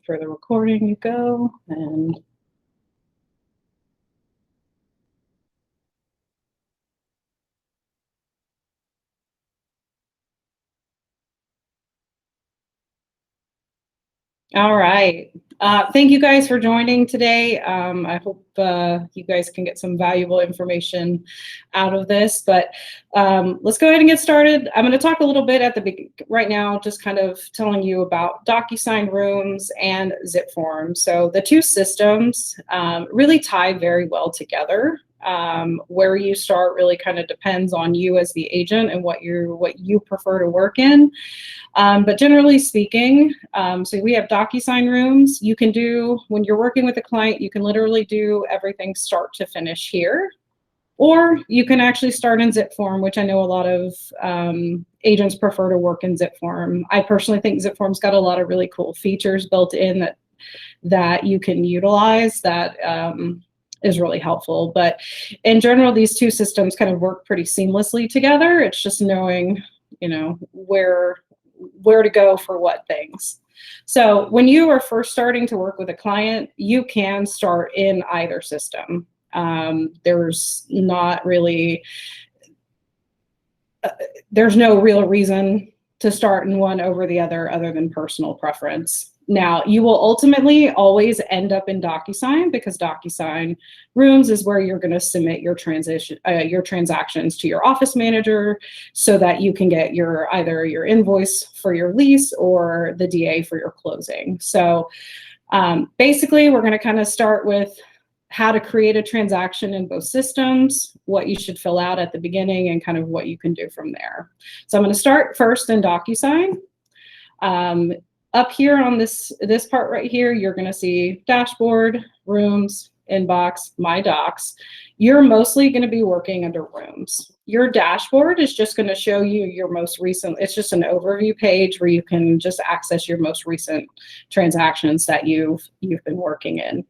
wait for the recording to go. And all right. Thank you guys for joining today. I hope you guys can get some valuable information out of this, but let's go ahead and get started. I'm going to talk a little bit at the beginning right now, just kind of telling you about Docusign Rooms and Zip Forms. So the two systems really tie very well together. Where you start really kind of depends on you as the agent and what you prefer to work in. But generally speaking, so we have Docusign Rooms. You can do, when you're working with a client, you can literally do everything start to finish here. Or you can actually start in Zip Form, which I know a lot of agents prefer to work in Zip Form. I personally think Zip Form's got a lot of really cool features built in that you can utilize that is really helpful. But in general, these two systems kind of work pretty seamlessly together. It's just knowing, where to go for what things. So when you are first starting to work with a client, you can start in either system. There's not really, there's no real reason to start in one over the other than personal preference. Now, you will ultimately always end up in Docusign because Docusign Rooms is where you're going to submit your transactions to your office manager so that you can get either your invoice for your lease or the DA for your closing. So basically, we're going to kind of start with how to create a transaction in both systems, what you should fill out at the beginning, and kind of what you can do from there. So I'm going to start first in Docusign. Up here on this part right here, you're going to see dashboard, rooms, inbox, my docs. You're mostly going to be working under rooms. Your dashboard is just going to show you your most recent, it's just an overview page where you can just access your most recent transactions that you've been working in.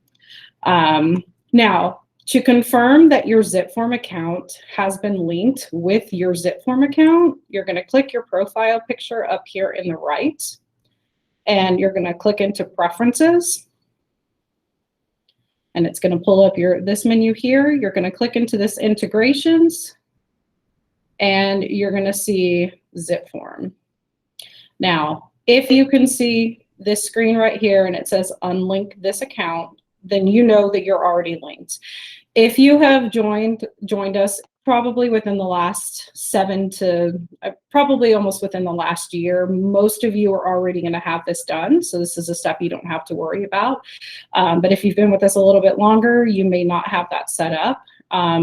Now, to confirm that your Zip Form account has been linked with your Zip Form account, you're going to click your profile picture up here in the right. And you're going to click into Preferences. And it's going to pull up this menu here. You're going to click into this Integrations. And you're going to see Zip Form. Now, if you can see this screen right here and it says Unlink this account, then you know that you're already linked. If you have joined us probably within the last probably almost within the last year, most of you are already going to have this done. So this is a step you don't have to worry about. But if you've been with us a little bit longer, you may not have that set up.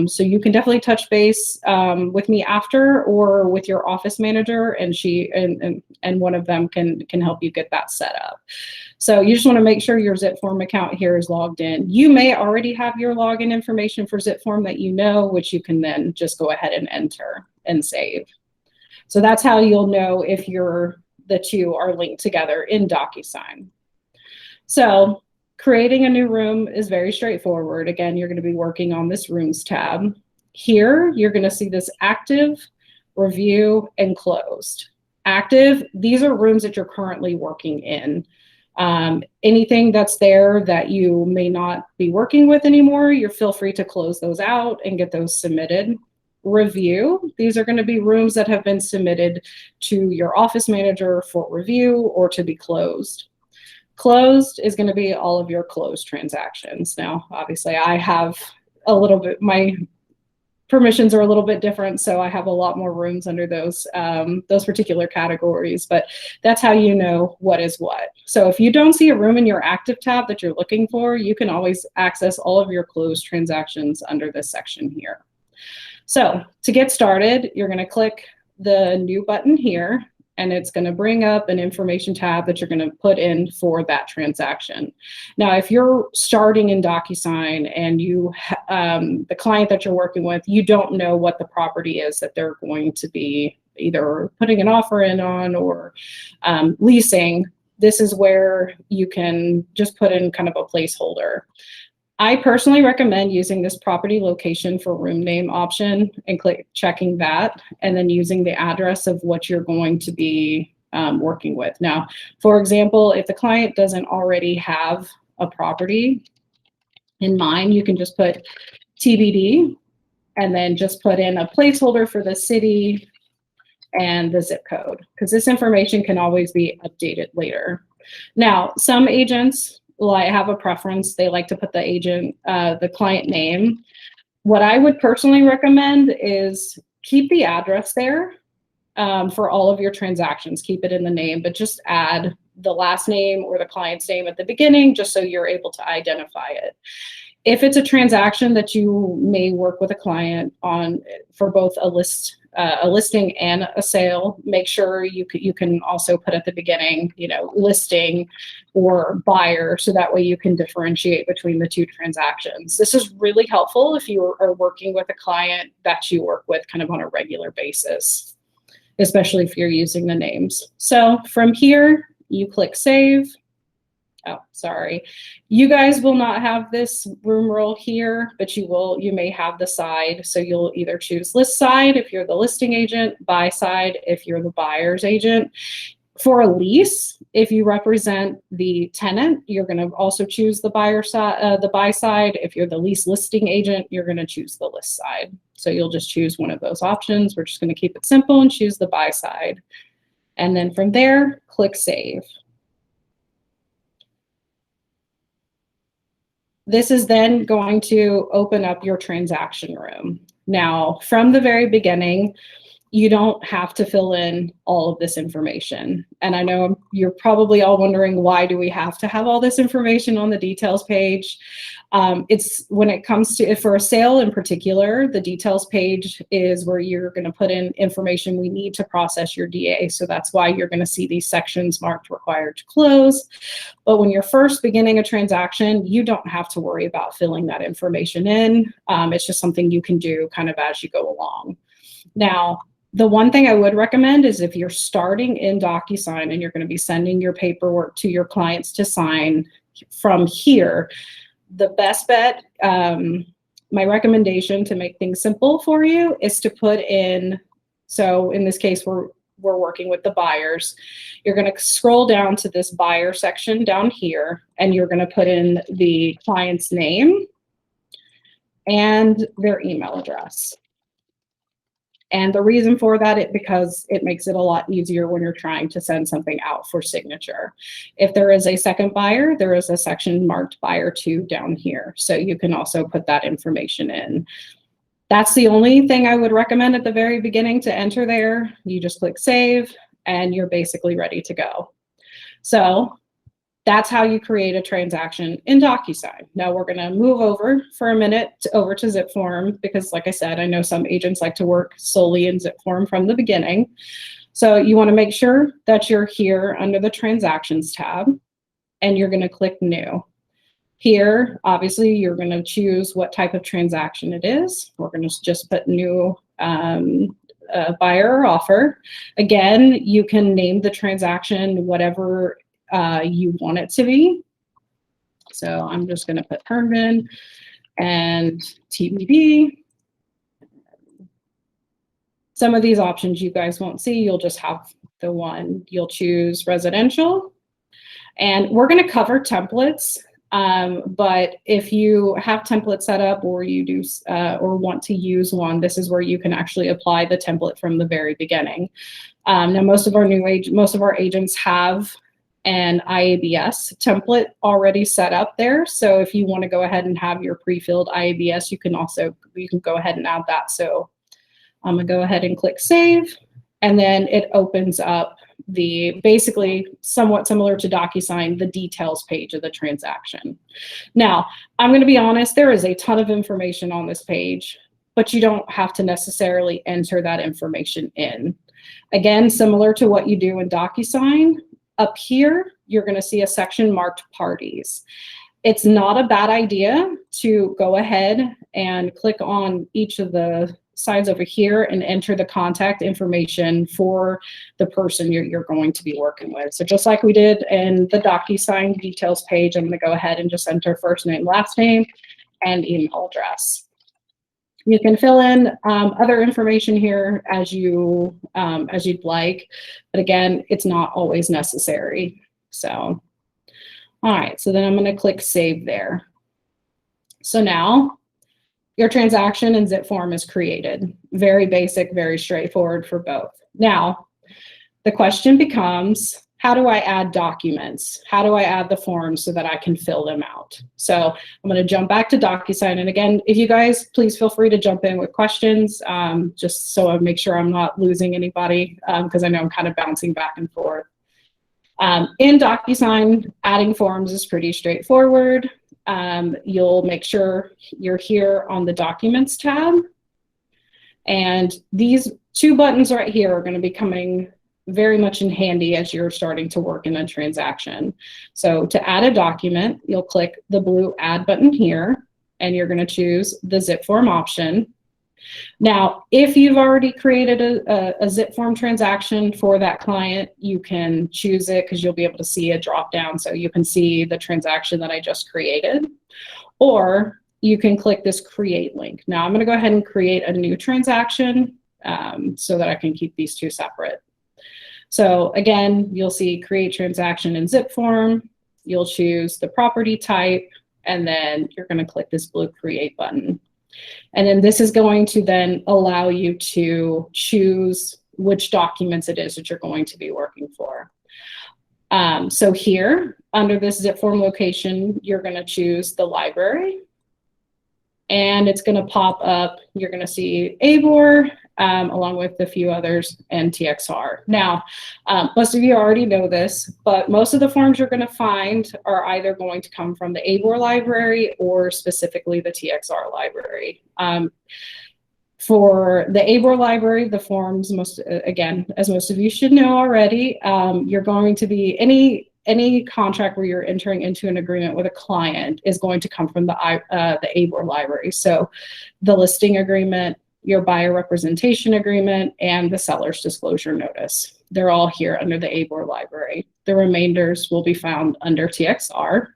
So you can definitely touch base with me after or with your office manager, and one of them can help you get that set up. So you just want to make sure your Zip Form account here is logged in. You may already have your login information for Zip Form that you know, which you can then just go ahead and enter and save. So that's how you'll know if the two are linked together in Docusign. So creating a new room is very straightforward. Again, you're going to be working on this Rooms tab. Here, you're going to see this Active, Review, and Closed. Active, these are rooms that you're currently working in. Anything that's there that you may not be working with anymore, you feel free to close those out and get those submitted. Review, these are going to be rooms that have been submitted to your office manager for review or to be closed. Closed is going to be all of your closed transactions. Now, obviously, I have a little bit, my permissions are a little bit different, so I have a lot more rooms under those particular categories, but that's how you know what is what. So if you don't see a room in your active tab that you're looking for, you can always access all of your closed transactions under this section here. So to get started, you're going to click the new button here, and it's going to bring up an information tab that you're going to put in for that transaction. Now, if you're starting in Docusign and the client that you're working with, you don't know what the property is that they're going to be either putting an offer in on or leasing, this is where you can just put in kind of a placeholder. I personally recommend using this property location for room name option and checking that, and then using the address of what you're going to be working with. Now, for example, if the client doesn't already have a property in mind, you can just put TBD and then just put in a placeholder for the city and the zip code, because this information can always be updated later. Now, some agents have a preference. They like to put the client name. What I would personally recommend is keep the address there for all of your transactions. Keep it in the name, but just add the last name or the client's name at the beginning, just so you're able to identify it. If it's a transaction that you may work with a client on for both a listing and a sale, make sure you can also put at the beginning, listing or buyer, so that way you can differentiate between the two transactions. This is really helpful if you are working with a client that you work with kind of on a regular basis, especially if you're using the names. So from here, you click save. Oh, sorry. You guys will not have this room role here, but you may have the side. So you'll either choose list side if you're the listing agent, buy side if you're the buyer's agent. For a lease, if you represent the tenant, you're going to also choose the buyer side, the buy side. If you're the lease listing agent, you're going to choose the list side. So you'll just choose one of those options. We're just going to keep it simple and choose the buy side. And then from there, click save. This is then going to open up your transaction room. Now, from the very beginning, you don't have to fill in all of this information. And I know you're probably all wondering, why do we have to have all this information on the details page? It's when it comes to, for a sale in particular, the details page is where you're going to put in information we need to process your DA. So that's why you're going to see these sections marked required to close. But when you're first beginning a transaction, you don't have to worry about filling that information in. It's just something you can do kind of as you go along. Now, the one thing I would recommend is if you're starting in Docusign and you're going to be sending your paperwork to your clients to sign from here, the best bet, my recommendation to make things simple for you is to put in, so in this case, we're working with the buyers. You're going to scroll down to this buyer section down here, and you're going to put in the client's name and their email address. And the reason for that is because it makes it a lot easier when you're trying to send something out for signature. If there is a second buyer, there is a section marked buyer 2 down here. So you can also put that information in. That's the only thing I would recommend at the very beginning to enter there. You just click save and you're basically ready to go. So that's how you create a transaction in Docusign. Now we're going to move over for a minute over to ZipForm, because like I said, I know some agents like to work solely in ZipForm from the beginning. So you want to make sure that you're here under the Transactions tab, and you're going to click New. Here, obviously, you're going to choose what type of transaction it is. We're going to just put New Buyer or Offer. Again, you can name the transaction whatever you want it to be. So I'm just going to put Herndon and TBD. Some of these options you guys won't see. You'll just have the one. You'll choose residential. And we're going to cover templates. But if you have templates set up, or you do or want to use one, this is where you can actually apply the template from the very beginning. Now, most of our agents have an IABS template already set up there. So if you want to go ahead and have your pre-filled IABS, you can go ahead and add that. So I'm gonna go ahead and click save, and then it opens up the basically somewhat similar to Docusign, the details page of the transaction. Now, I'm going to be honest, there is a ton of information on this page, but you don't have to necessarily enter that information in. Again, similar to what you do in Docusign, up here, you're going to see a section marked parties. It's not a bad idea to go ahead and click on each of the sides over here and enter the contact information for the person you're going to be working with. So just like we did in the Docusign details page, I'm going to go ahead and just enter first name, last name, and email address. You can fill in other information here as you'd like, but again, it's not always necessary. So, all right, so then I'm going to click Save there. So now your transaction in zip form is created. Very basic, very straightforward for both. Now, the question becomes, how do I add documents? How do I add the forms so that I can fill them out? So I'm going to jump back to Docusign. And again, if you guys, please feel free to jump in with questions, just so I make sure I'm not losing anybody, because I know I'm kind of bouncing back and forth. In Docusign, adding forms is pretty straightforward. You'll make sure you're here on the Documents tab. And these two buttons right here are going to be coming very much in handy as you're starting to work in a transaction. So to add a document, you'll click the blue Add button here, and you're going to choose the zip form option. Now, if you've already created a zip form transaction for that client, you can choose it because you'll be able to see a drop down, so you can see the transaction that I just created. Or you can click this create link. Now I'm going to go ahead and create a new transaction so that I can keep these two separate. So again, you'll see create transaction in zip form. You'll choose the property type, and then you're going to click this blue create button. And then this is going to then allow you to choose which documents it is that you're going to be working for. So here, under this zip form location, you're going to choose the library. And it's going to pop up, you're going to see ABOR, along with a few others, and TXR. Now, most of you already know this, but most of the forms you're going to find are either going to come from the ABOR library or specifically the TXR library. For the ABOR library, the forms, again, as most of you should know already, you're going to be, any contract where you're entering into an agreement with a client is going to come from the ABOR library. So the listing agreement, your buyer representation agreement, and the seller's disclosure notice. They're all here under the ABOR library. The remainders will be found under TXR.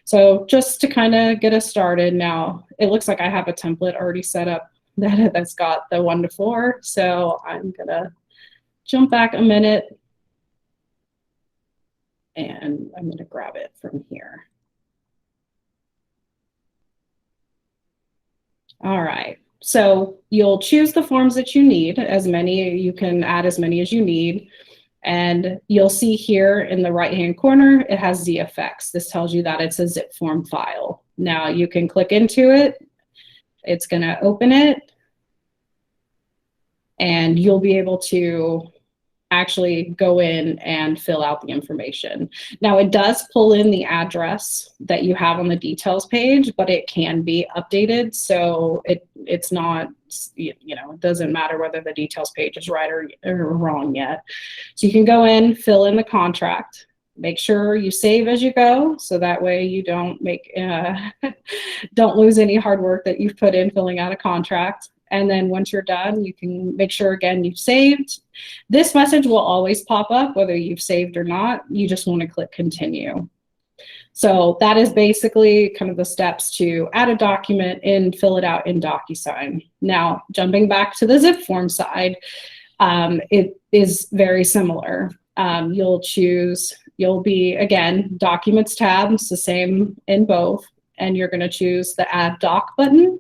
So just to kind of get us started now, it looks like I have a template already set up that's got the 1 to 4. So I'm gonna jump back a minute, and I'm going to grab it from here. All right, so you'll choose the forms that you need, you can add as many as you need. And you'll see here in the right-hand corner, it has ZFX. This tells you that it's a zip form file. Now you can click into it. It's going to open it. And you'll be able to actually go in and fill out the information. Now it does pull in the address that you have on the details page, but it can be updated. So it's not, it doesn't matter whether the details page is right or wrong yet. So you can go in, fill in the contract, make sure you save as you go. So that way you don't don't lose any hard work that you've put in filling out a contract. And then once you're done, you can make sure, again, you've saved. This message will always pop up whether you've saved or not. You just want to click continue. So that is basically kind of the steps to add a document and fill it out in Docusign. Now, jumping back to the zip form side, it is very similar. You'll be, again, Documents tab, it's the same in both, and you're going to choose the Add Doc button.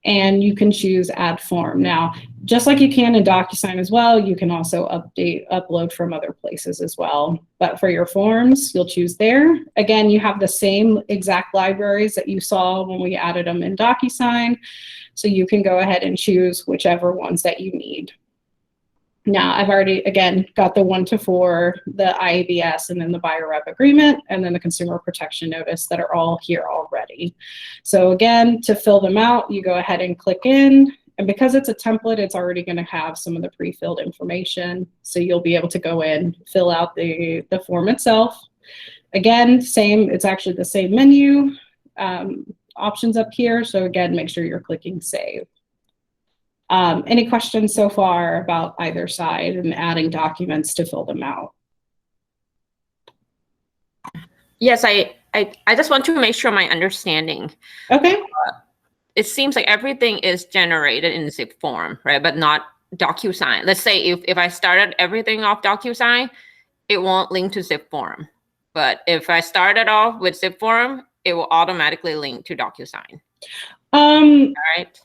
And you can choose Add Form. Now, just like you can in Docusign as well, you can also upload from other places as well. But for your forms, you'll choose there. Again, you have the same exact libraries that you saw when we added them in Docusign. So you can go ahead and choose whichever ones that you need. Now, I've already, again, got the 1 to 4, the IABS, and then the buyer rep agreement, and then the consumer protection notice that are all here already. So again, to fill them out, you go ahead and click in. And because it's a template, it's already going to have some of the pre-filled information. So you'll be able to go in, fill out the form itself. Again, it's actually the same menu options up here. So again, make sure you're clicking save. Any questions so far about either side and adding documents to fill them out? Yes, I just want to make sure my understanding. Okay. it seems like everything is generated in zip form, right? But not Docusign. Let's say if I started everything off Docusign, it won't link to zip form. But if I started off with zip form, it will automatically link to Docusign. Right?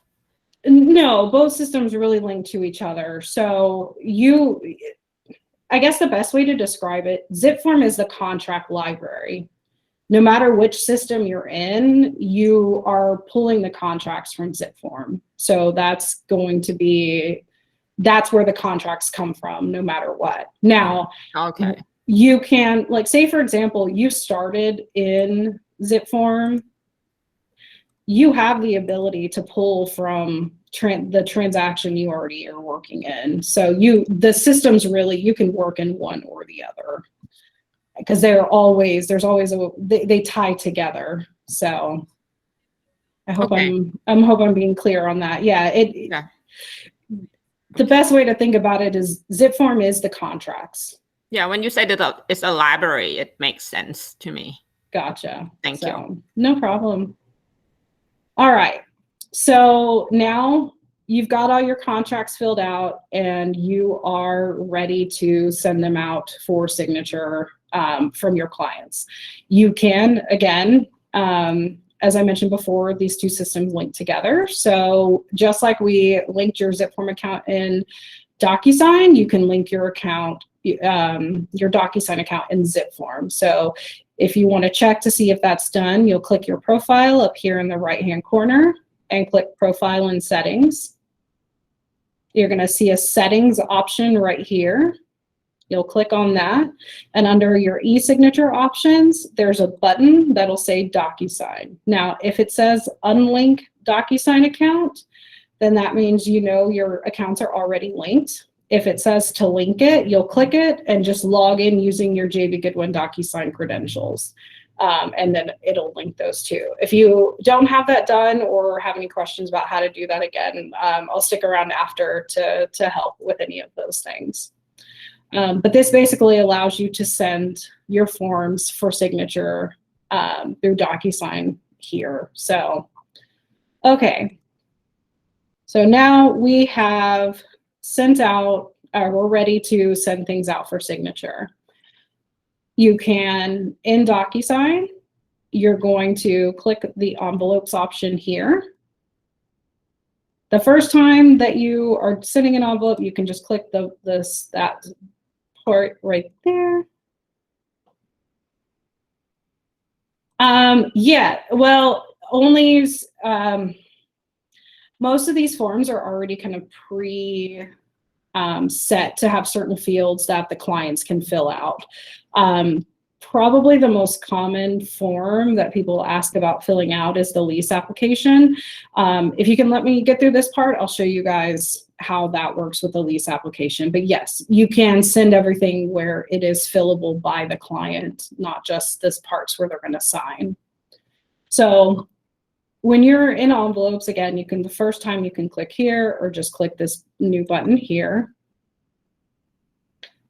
No, both systems really link to each other. So I guess the best way to describe it, zip form is the contract library. No matter which system you're in, you are pulling the contracts from zip form. So that's where the contracts come from, no matter what. Now, okay, you can, like, say for example, you started in zip form, you have the ability to pull from the transaction you already are working in. So the systems really, you can work in one or the other, because they tie together. So I hope I'm being clear on that. Yeah. The best way to think about it is zip form is the contracts. Yeah, when you say that it's a library, it makes sense to me. Gotcha. Thank you. No problem. All right. So now you've got all your contracts filled out and you are ready to send them out for signature from your clients. You can, again, as I mentioned before, these two systems link together. So just like we linked your zip form account in Docusign, you can link your account, your Docusign account in zip form. So if you want to check to see if that's done, you'll click your profile up here in the right-hand corner and click Profile and Settings. You're going to see a Settings option right here. You'll click on that, and under your e-signature options, there's a button that'll say Docusign. Now, if it says Unlink Docusign account, then that means you know your accounts are already linked. If it says to link it, you'll click it and just log in using your JB Goodwin Docusign credentials. And then it'll link those two. If you don't have that done or have any questions about how to do that again, I'll stick around after to help with any of those things. But this basically allows you to send your forms for signature through Docusign here. So, okay. So now we have sent out, we're ready to send things out for signature. You can, in Docusign, you're going to click the envelopes option here. The first time that you are sending an envelope, you can just click that part right there. Yeah, well, only most of these forms are already kind of set to have certain fields that the clients can fill out. Probably the most common form that people ask about filling out is the lease application. If you can let me get through this part, I'll show you guys how that works with the lease application. But yes, you can send everything where it is fillable by the client, not just this parts where they're going to sign. So when you're in envelopes, again, the first time you can click here or just click this new button here.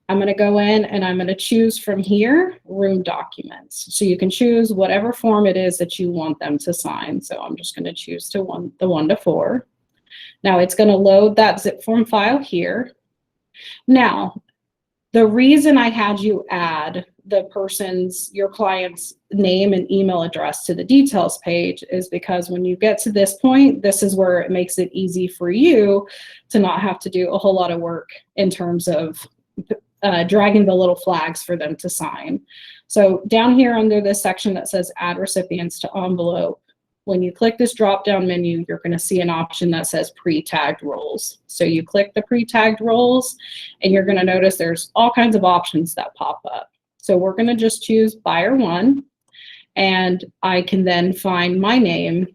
I'm going to go in and I'm going to choose from here, room documents. So you can choose whatever form it is that you want them to sign. So I'm just going to choose the 1 to 4. Now it's going to load that zip form file here. Now, the reason I had you add your client's name and email address to the details page is because when you get to this point, this is where it makes it easy for you to not have to do a whole lot of work in terms of dragging the little flags for them to sign. So down here under this section that says add recipients to envelope, when you click this drop-down menu, you're going to see an option that says pre-tagged roles. So you click the pre-tagged roles and you're going to notice there's all kinds of options that pop up. So we're going to just choose buyer 1, and I can then find my name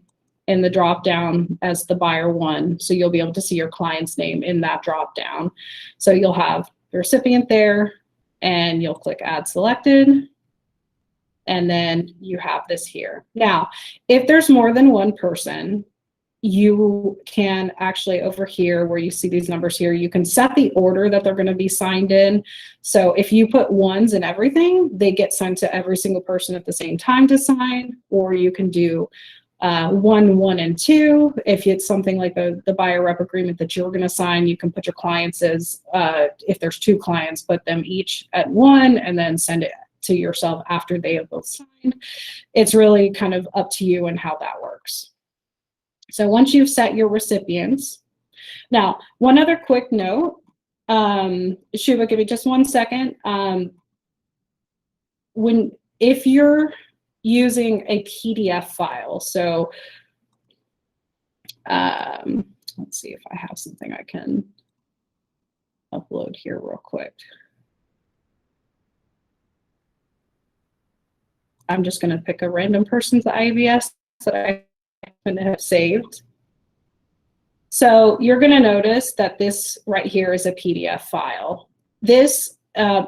in the drop-down as the buyer 1. So you'll be able to see your client's name in that drop-down. So you'll have the recipient there, and you'll click add selected, and then you have this here. Now, if there's more than one person, you can actually, over here where you see these numbers here, you can set the order that they're going to be signed in. So if you put 1s in everything, they get sent to every single person at the same time to sign, or you can do 1, 1, and 2. If it's something like the buyer rep agreement that you're going to sign, you can put your clients as, if there's 2 clients, put them each at 1 and then send it to yourself after they have both signed. It's really kind of up to you and how that works. So once you've set your recipients, now one other quick note, Shuba, give me just 1 second. If you're using a PDF file, so let's see if I have something I can upload here real quick. I'm just going to pick a random person's IBS that I happen to have saved. So you're going to notice that this right here is a PDF file. This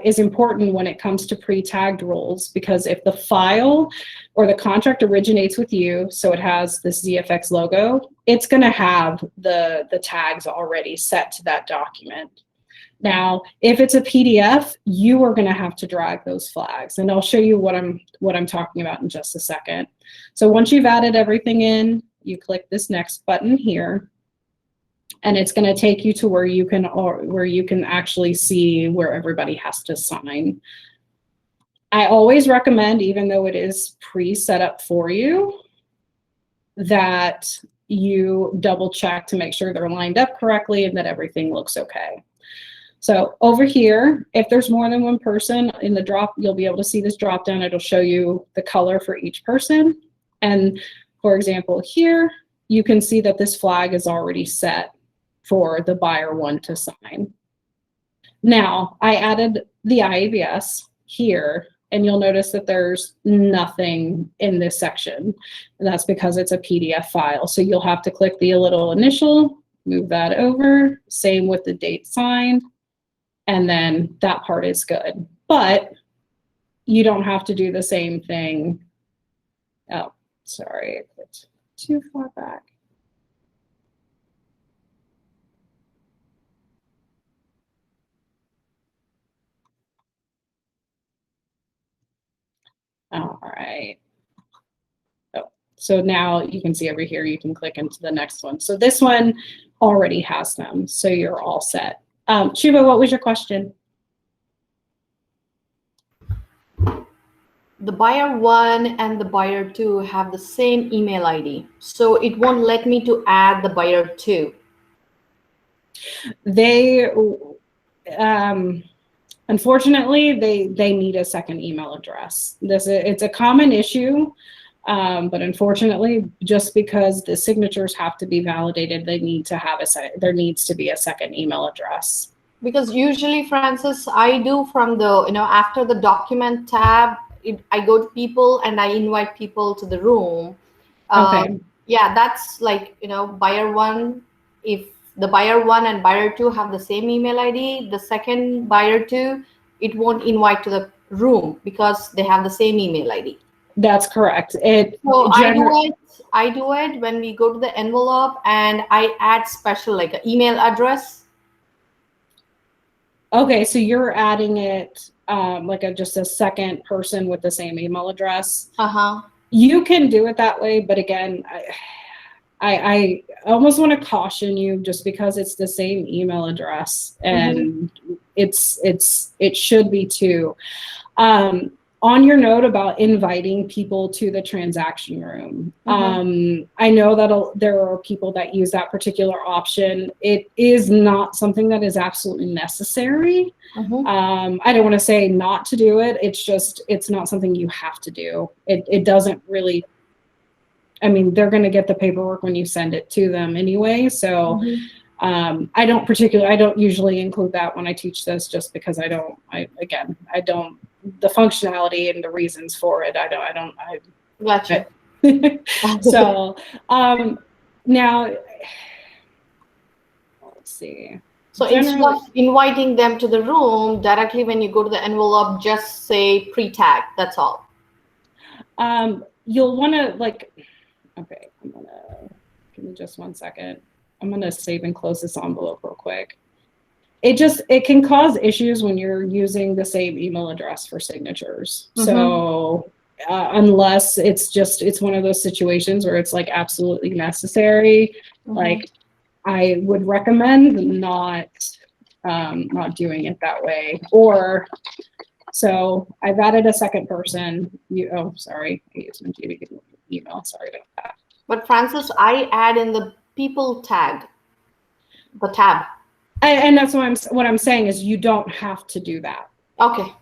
is important when it comes to pre-tagged roles, because if the file or the contract originates with you, so it has this ZFX logo, it's going to have the tags already set to that document. Now, if it's a PDF, you are going to have to drag those flags, and I'll show you what I'm talking about in just a second. So once you've added everything in, you click this next button here, and it's going to take you to where you can actually see where everybody has to sign. I always recommend, even though it is pre-set up for you, that you double check to make sure they're lined up correctly and that everything looks okay. So over here, if there's more than one person in the drop, you'll be able to see this drop down. It'll show you the color for each person. And for example, here, you can see that this flag is already set for the buyer 1 to sign. Now, I added the IABS here, and you'll notice that there's nothing in this section. And that's because it's a PDF file. So you'll have to click the little initial, move that over, same with the date signed, and then that part is good. But you don't have to do the same thing. Oh, sorry, I clicked too far back. All right. Oh, so now you can see over here, you can click into the next one. So this one already has them, so you're all set. Shuba, what was your question? The buyer 1 and the buyer 2 have the same email ID, so it won't let me to add the buyer 2. They, unfortunately, they need a second email address. It's a common issue, but unfortunately, just because the signatures have to be validated, they need to have there needs to be a second email address. Because usually, Francis, I do from the, after the document tab, I go to people and I invite people to the room. Okay. Yeah, that's like, buyer 1, if the buyer 1 and buyer 2 have the same email ID, the second buyer 2, it won't invite to the room because they have the same email ID. That's correct. So I do it when we go to the envelope and I add special like an email address. Okay, so you're adding it like just a second person with the same email address. You can do it that way, but again, I almost want to caution you, just because it's the same email address, and it should be 2. On your note about inviting people to the transaction room, I know that there are people that use that particular option. It is not something that is absolutely necessary. I don't want to say not to do it. It's not something you have to do. It doesn't really, I mean, they're going to get the paperwork when you send it to them anyway. So I don't usually include that when I teach this, just because I don't, the functionality and the reasons for it, I Gotcha. So now let's see. So instead of inviting them to the room directly, when you go to the envelope, just say pre-tag. That's all. You'll want to okay, give me just 1 second. I'm going to save and close this envelope real quick. It can cause issues when you're using the same email address for signatures. So unless it's one of those situations where it's like absolutely necessary. Like I would recommend not doing it that way. Or so I've added a second person. Oh, sorry, I used my email. Sorry about that. But Francis, I add in the people tag, the tab. And that's what I'm saying is you don't have to do that. Okay.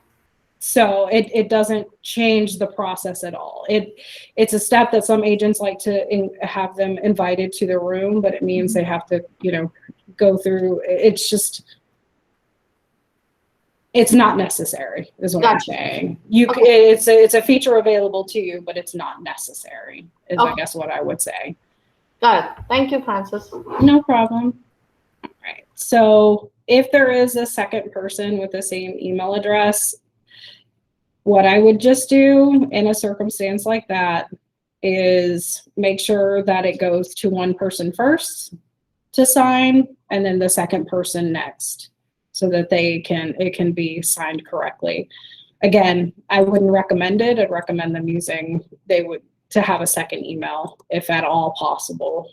So it doesn't change the process at all. It's a step that some agents like to have them invited to their room, but it means they have to, go through. It's just, it's not necessary, is what I'm saying. It's a feature available to you, but it's not necessary, is I guess what I would say. Got it. Thank you, Francis. No problem. All right. So if there is a second person with the same email address, what I would just do in a circumstance like that is make sure that it goes to one person first to sign, and then the second person next, so that it can be signed correctly. Again, I wouldn't recommend it. I'd recommend them to have a second email if at all possible,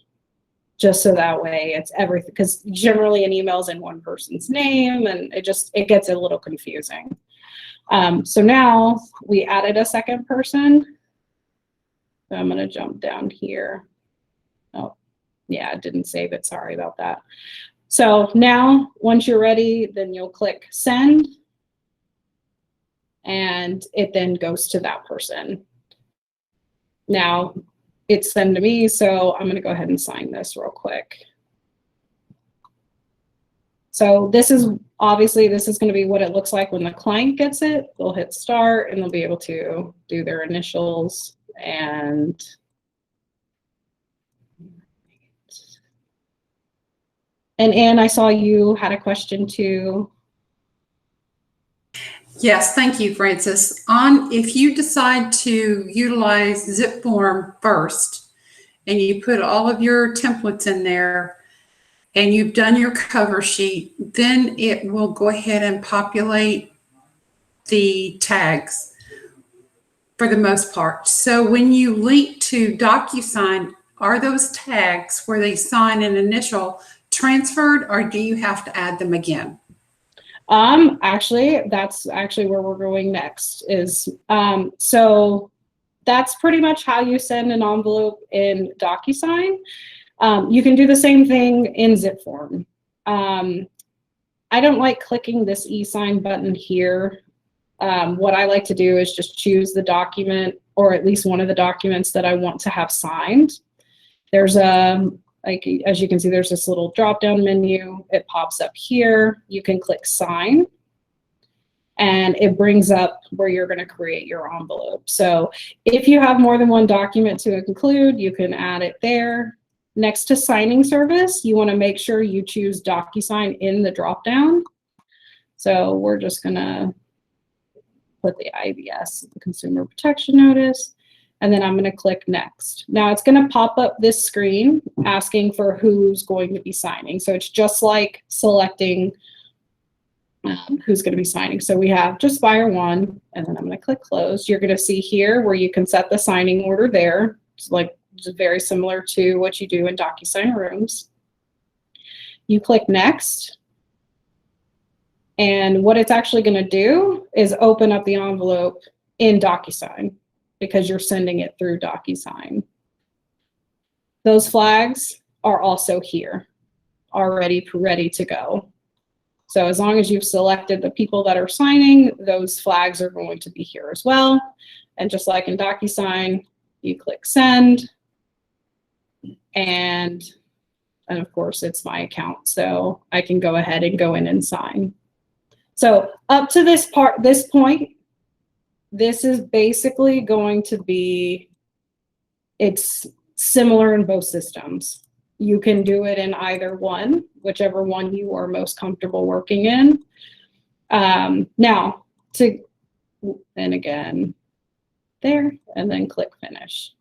just so that way it's everything, because generally an email is in one person's name and it gets a little confusing. So now we added a second person. So I'm going to jump down here. Oh, yeah, I didn't save it. Sorry about that. So now once you're ready, then you'll click send. And it then goes to that person. Now it's sent to me, so I'm going to go ahead and sign this real quick. So this is going to be what it looks like when the client gets it. They'll hit start and they'll be able to do their initials. And Anne, I saw you had a question too. Yes, thank you, Francis. If you decide to utilize zip form first and you put all of your templates in there and you've done your cover sheet, then it will go ahead and populate the tags for the most part. So when you link to Docusign, are those tags where they sign an initial transferred, or do you have to add them again? Actually, that's actually where we're going next is, so that's pretty much how you send an envelope in Docusign. You can do the same thing in zip form. I don't like clicking this e-sign button here. What I like to do is just choose the document, or at least one of the documents that I want to have signed. There's like, as you can see, there's this little drop-down menu. It pops up here. You can click sign, and it brings up where you're going to create your envelope. So if you have more than one document to include, you can add it there. Next to signing service, you want to make sure you choose Docusign in the drop-down. So we're just going to put the IBS, the Consumer Protection Notice. And then I'm going to click next. Now it's going to pop up this screen asking for who's going to be signing. So it's just like selecting who's going to be signing. So we have just buyer one, and then I'm going to click close. You're going to see here where you can set the signing order there. It's like just very similar to what you do in Docusign rooms. You click next. And what it's actually going to do is open up the envelope in Docusign, because you're sending it through Docusign. Those flags are also here, already ready to go. So as long as you've selected the people that are signing, those flags are going to be here as well. And just like in Docusign, you click send, and of course it's my account, so I can go ahead and go in and sign. So up to this point, this is basically going to be, it's similar in both systems. You can do it in either one, whichever one you are most comfortable working in. Now, and again, there, and then click finish.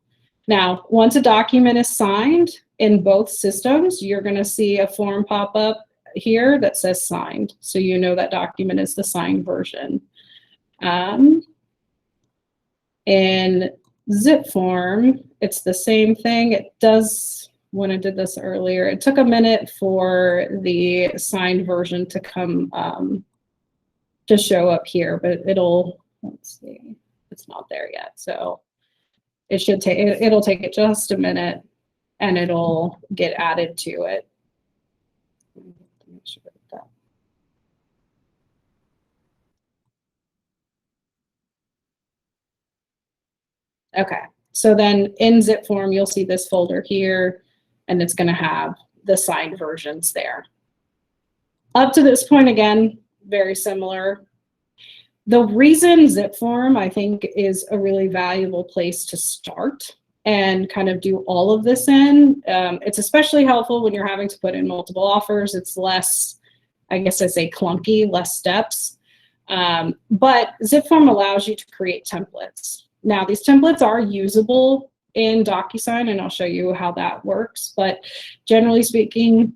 Now, once a document is signed in both systems, you're going to see a form pop up here that says signed. So you know that document is the signed version. In zip form, it's the same thing. It does, when I did this earlier, it took a minute for the signed version to come to show up here, but it'll, let's see, it's not there yet. So it should take, it'll take it just a minute and it'll get added to it. Make sure that. Okay, so then in zip form, you'll see this folder here, and it's going to have the signed versions there. Up to this point, again, very similar. The reason zip form, I think, is a really valuable place to start and kind of do all of this in. It's especially helpful when you're having to put in multiple offers. It's less, I guess I say clunky, less steps. But zip form allows you to create templates. Now, these templates are usable in Docusign, and I'll show you how that works. But generally speaking,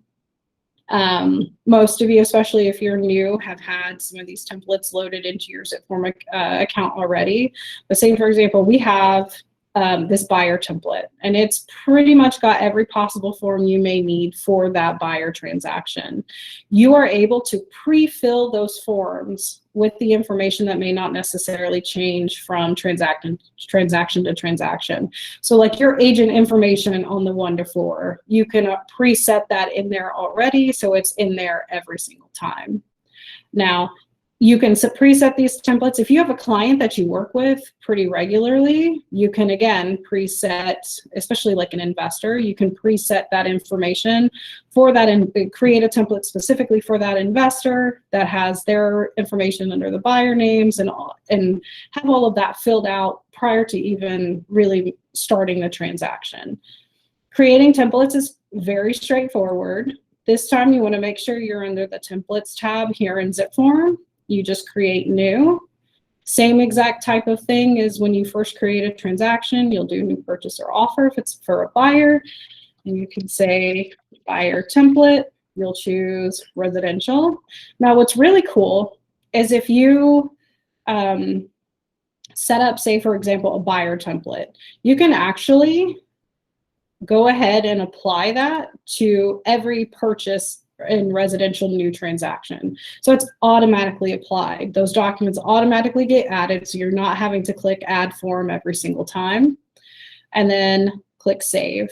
most of you, especially if you're new, have had some of these templates loaded into your zip form account already. But say, for example, we have this buyer template, and it's pretty much got every possible form you may need for that buyer transaction. You are able to pre-fill those forms with the information that may not necessarily change from transaction to transaction. So like your agent information on the 1 to 4, you can preset that in there already, so it's in there every single time. Now, you can preset these templates. If you have a client that you work with pretty regularly, you can, again, preset, especially like an investor, you can preset that information for that and create a template specifically for that investor that has their information under the buyer names and have all of that filled out prior to even really starting the transaction. Creating templates is very straightforward. This time you want to make sure you're under the templates tab here in zip form. You just create new. Same exact type of thing as when you first create a transaction. You'll do new purchase or offer if it's for a buyer. And you can say buyer template. You'll choose residential. Now what's really cool is if you set up, say, for example, a buyer template, you can actually go ahead and apply that to every purchase in residential new transaction. So it's automatically applied. Those documents automatically get added, so you're not having to click add form every single time. And then click save.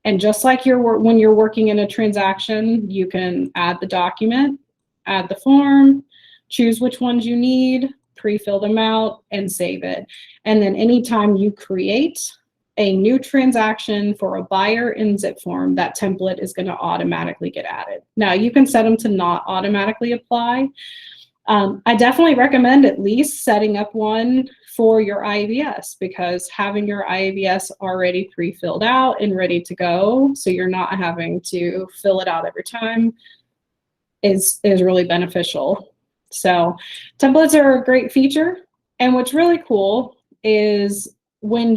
And just like when you're working in a transaction, you can add the document, add the form, choose which ones you need, pre-fill them out, and save it. And then anytime you create a new transaction for a buyer in zip form, that template is going to automatically get added. Now you can set them to not automatically apply. I definitely recommend at least setting up one for your IAVS, because having your IAVS already pre-filled out and ready to go, so you're not having to fill it out every time, is really beneficial. So templates are a great feature. And what's really cool is when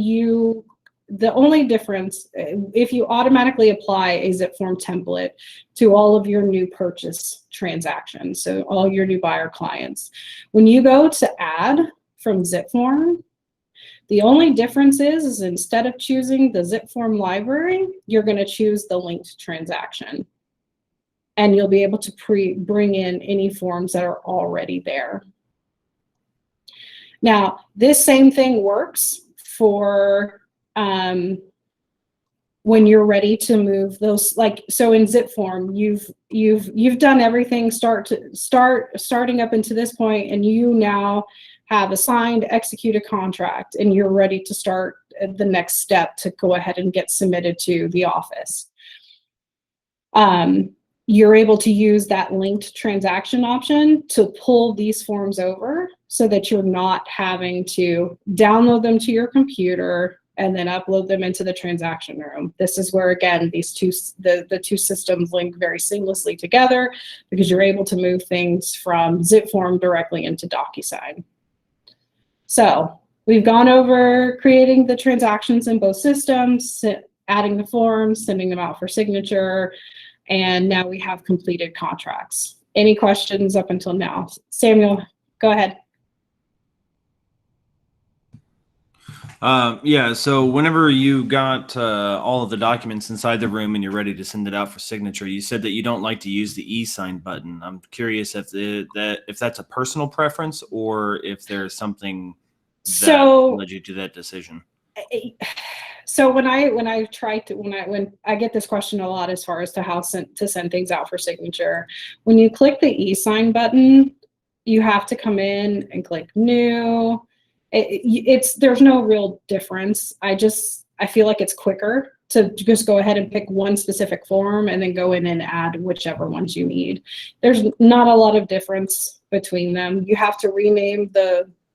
the only difference, if you automatically apply a zip form template to all of your new purchase transactions, so all your new buyer clients, when you go to add from zip form, the only difference is instead of choosing the zip form library, you're going to choose the linked transaction. And you'll be able to bring in any forms that are already there. Now, this same thing works for when you're ready to move those, like, so in zip form, you've done everything starting up into this point, and you now have a signed, execute a contract, and you're ready to start the next step to go ahead and get submitted to the office. You're able to use that linked transaction option to pull these forms over so that you're not having to download them to your computer and then upload them into the transaction room. This is where, again, the two systems link very seamlessly together, because you're able to move things from zip form directly into Docusign. So we've gone over creating the transactions in both systems, adding the forms, sending them out for signature, and now we have completed contracts. Any questions up until now? Samuel, go ahead. Yeah, so whenever you got all of the documents inside the room and you're ready to send it out for signature, you said that you don't like to use the e-sign button. I'm curious if that's a personal preference or if there's something that So led you to that decision. So when I get this question a lot as far as to how to send things out for signature, when you click the e-sign button, you have to come in and click new. There's no real difference. I feel like it's quicker to just go ahead and pick one specific form and then go in and add whichever ones you need. There's not a lot of difference between them. You have to rename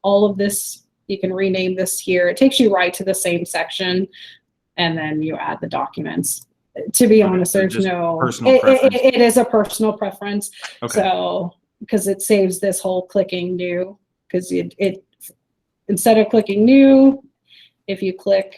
all of this. You can rename this here. It takes you right to the same section, and then you add the documents. To be honest, there's no personal preference. It is a personal preference. Okay. So because it saves this whole clicking new, because it instead of clicking new, if you click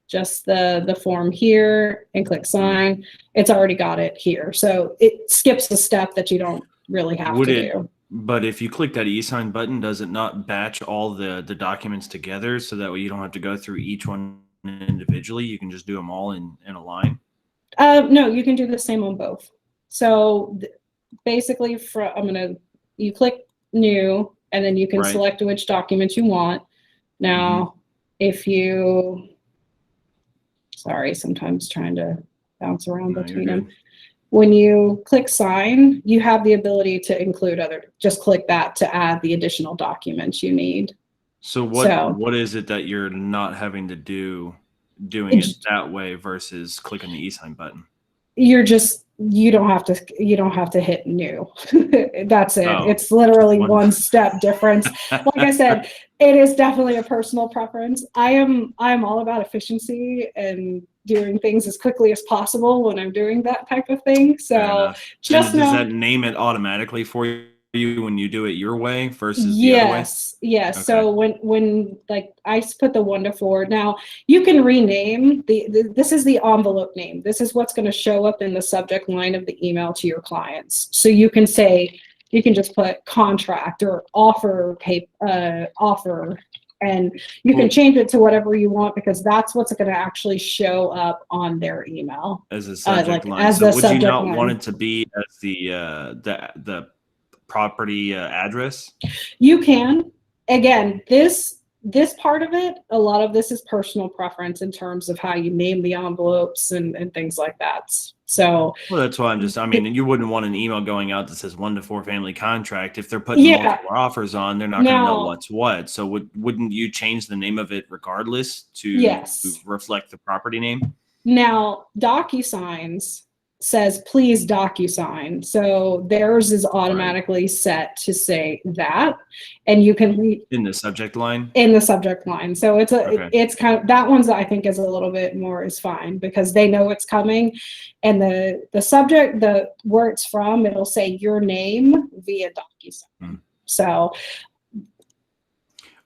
just the form here and click sign, it's already got it here. So it skips the step that you don't really have to do. But if you click that e-sign button, does it not batch all the documents together so that way you don't have to go through each one individually? You can just do them all in a line? No, you can do the same on both. So basically, you click new, and then you can select which document you want. Now, if you, sorry, sometimes trying to bounce around between them. When you click sign, you have the ability to include just click that to add the additional documents you need. So what is it that you're not having to doing it that way versus clicking the e-sign button? You don't have to hit new. That's it. Oh, it's literally one step difference. Like I said, it is definitely a personal preference. I'm all about efficiency and doing things as quickly as possible when I'm doing that type of thing. So does that name it automatically for you when you do it your way versus the other way? Yes. Okay. So when like I put the 1 to 4, now you can rename this is the envelope name. This is what's going to show up in the subject line of the email to your clients. So you can just put contract or offer, and you can change it to whatever you want, because that's what's going to actually show up on their email as a subject line. So would you not want it to be as the property address? You can. Again, this part of it, a lot of this is personal preference in terms of how you name the envelopes and things like that. So that's why you wouldn't want an email going out that says 1 to 4 family contract. If they're putting multiple offers on, they're not going to know what's what. So wouldn't you change the name of it regardless to reflect the property name? Now, Docusigns says please Docusign, so theirs is automatically set to say that, and you can read in the subject line. So it's kind of, that one's I think is a little bit more is fine, because they know it's coming, and the subject, where it's from, it'll say your name via Docusign. So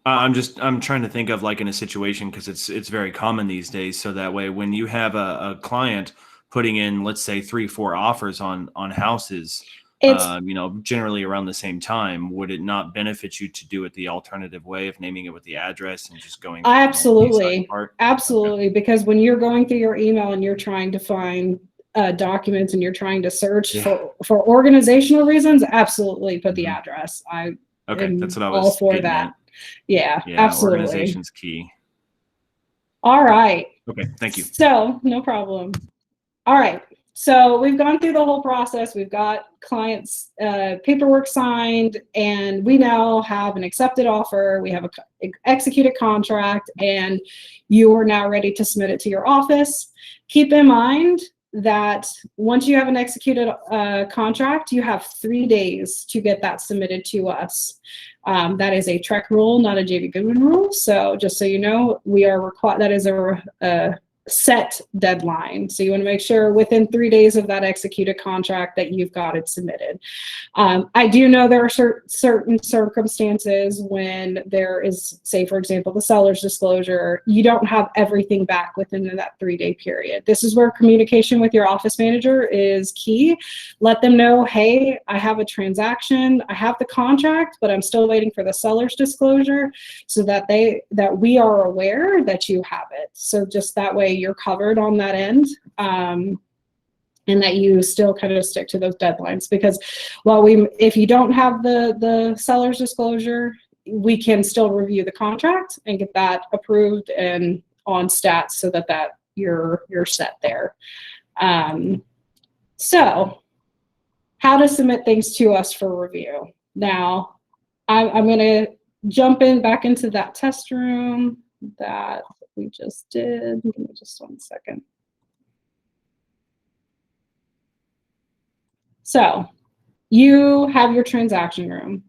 I'm trying to think of like in a situation, because it's very common these days, so that way when you have a client putting in, let's say 3-4 offers on houses, generally around the same time, would it not benefit you to do it the alternative way of naming it with the address and just going? Absolutely. Because when you're going through your email and you're trying to find documents and you're trying to search for organizational reasons, absolutely put the address. That's what I was all for getting that. at. Yeah, absolutely. Organization's key. All right. Okay, thank you. So no problem. All right. So we've gone through the whole process. We've got clients' paperwork signed, and we now have an accepted offer. We have an executed contract, and you are now ready to submit it to your office. Keep in mind that once you have an executed contract, you have 3 days to get that submitted to us. That is a TREC rule, not a JV Goodwin rule. So just so you know, we are required. That is a set deadline. So you want to make sure within 3 days of that executed contract that you've got it submitted. I do know there are certain circumstances when there is, say, for example, the seller's disclosure, you don't have everything back within that 3-day period. This is where communication with your office manager is key. Let them know, hey, I have a transaction, I have the contract, but I'm still waiting for the seller's disclosure, so that we are aware that you have it. So just that way you're covered on that end, and that you still kind of stick to those deadlines. Because if you don't have the seller's disclosure, we can still review the contract and get that approved and on stats, so that you're set there. So how to submit things to us for review. Now, I'm going to jump back into that test room that we just did. Give me just 1 second. So you have your transaction room.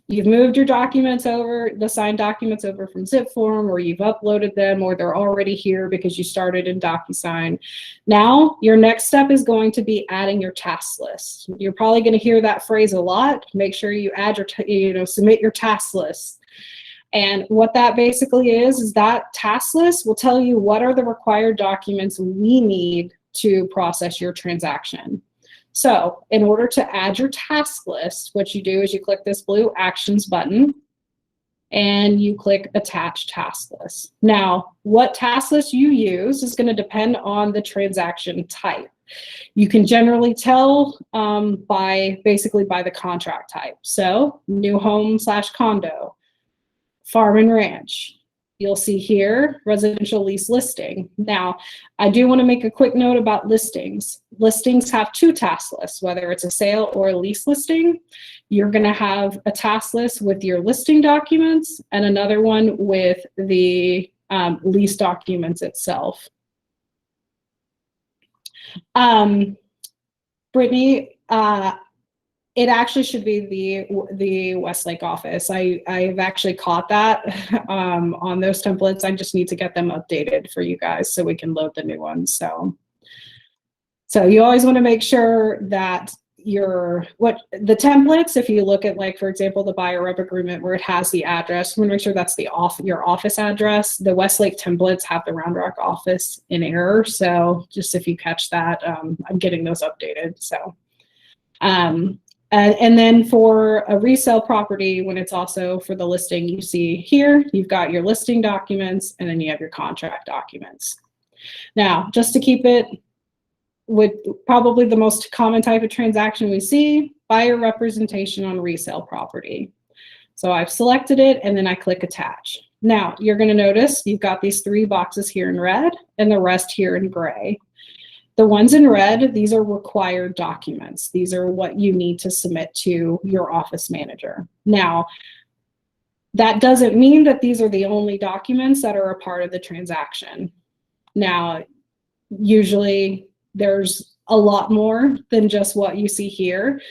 You've moved your documents over, the signed documents over from zip form, or you've uploaded them, or they're already here because you started in Docusign. Now, your next step is going to be adding your task list. You're probably going to hear that phrase a lot. Make sure you add submit your task list. And what that basically is that task list will tell you what are the required documents we need to process your transaction. So in order to add your task list, what you do is you click this blue Actions button and you click Attach Task List. Now, what task list you use is going to depend on the transaction type. You can generally tell by the contract type. So new home / condo, farm and ranch. You'll see here, residential lease listing. Now, I do want to make a quick note about listings. Listings have 2 task lists, whether it's a sale or a lease listing. You're going to have a task list with your listing documents and another one with the lease documents itself. Brittany, it actually should be the Westlake office. I've actually caught that on those templates. I just need to get them updated for you guys so we can load the new ones. So you always want to make sure that the templates, if you look at, like, for example, the buyer rep agreement where it has the address, you want to make sure that's your office address. The Westlake templates have the Round Rock office in error. So just if you catch that, I'm getting those updated. So. And then for a resale property, when it's also for the listing, you see here, you've got your listing documents and then you have your contract documents. Now, just to keep it with probably the most common type of transaction we see, buyer representation on resale property. So I've selected it and then I click Attach. Now, you're going to notice you've got these 3 boxes here in red and the rest here in gray. The ones in red, these are required documents. These are what you need to submit to your office manager. Now, that doesn't mean that these are the only documents that are a part of the transaction. Now, usually there's a lot more than just what you see here.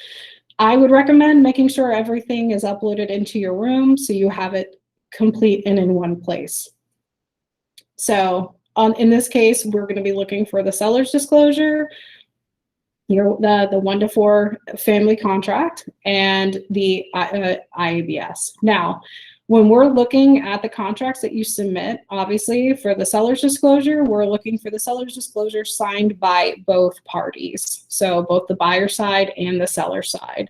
I would recommend making sure everything is uploaded into your room so you have it complete and in one place. So, in this case, we're going to be looking for the seller's disclosure, the 1 to 4 family contract, and the IABS. Now, when we're looking at the contracts that you submit, obviously for the seller's disclosure, we're looking for the seller's disclosure signed by both parties. So both the buyer side and the seller side.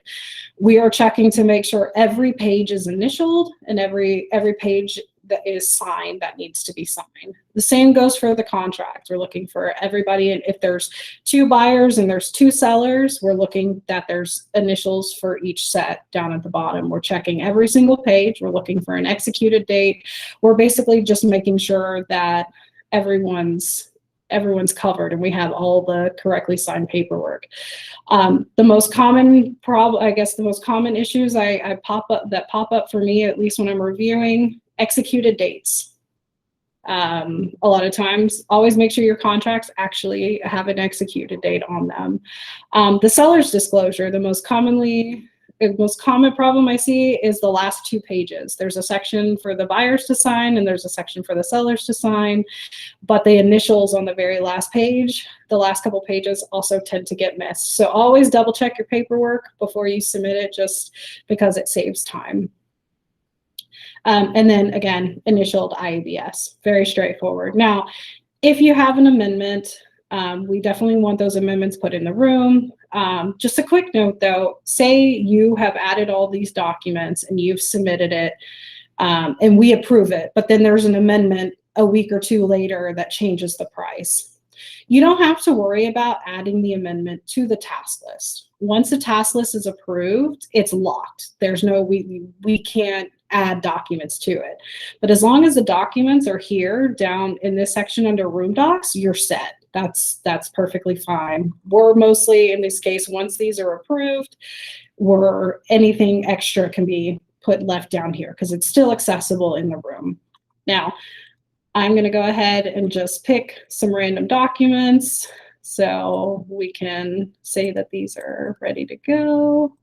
We are checking to make sure every page is initialed and every page that is signed that needs to be signed. The same goes for the contract. We're looking for everybody, and if there's 2 buyers and there's 2 sellers, we're looking that there's initials for each set down at the bottom. We're checking every single page. We're looking for an executed date. We're basically just making sure that everyone's covered and we have all the correctly signed paperwork. The most common the most common issues that pop up for me, at least when I'm reviewing, executed dates. A lot of times, always make sure your contracts actually have an executed date on them. The seller's disclosure, the most commonly most common problem I see is the last 2 pages. There's a section for the buyers to sign and there's a section for the sellers to sign, but the initials on the very last page, the last couple pages also tend to get missed. So always double check your paperwork before you submit it, just because it saves time. And then again, initialed IABS, very straightforward. Now, if you have an amendment, we definitely want those amendments put in the room. Just a quick note though, say you have added all these documents and you've submitted it and we approve it, but then there's an amendment a week or 2 later that changes the price. You don't have to worry about adding the amendment to the task list. Once the task list is approved, it's locked. There's no, we can't add documents to it. But as long as the documents are here down in this section under room docs, you're set. That's perfectly fine. We're mostly, in this case, once these are approved, anything extra can be left down here because it's still accessible in the room. Now, I'm going to go ahead and just pick some random documents so we can say that these are ready to go.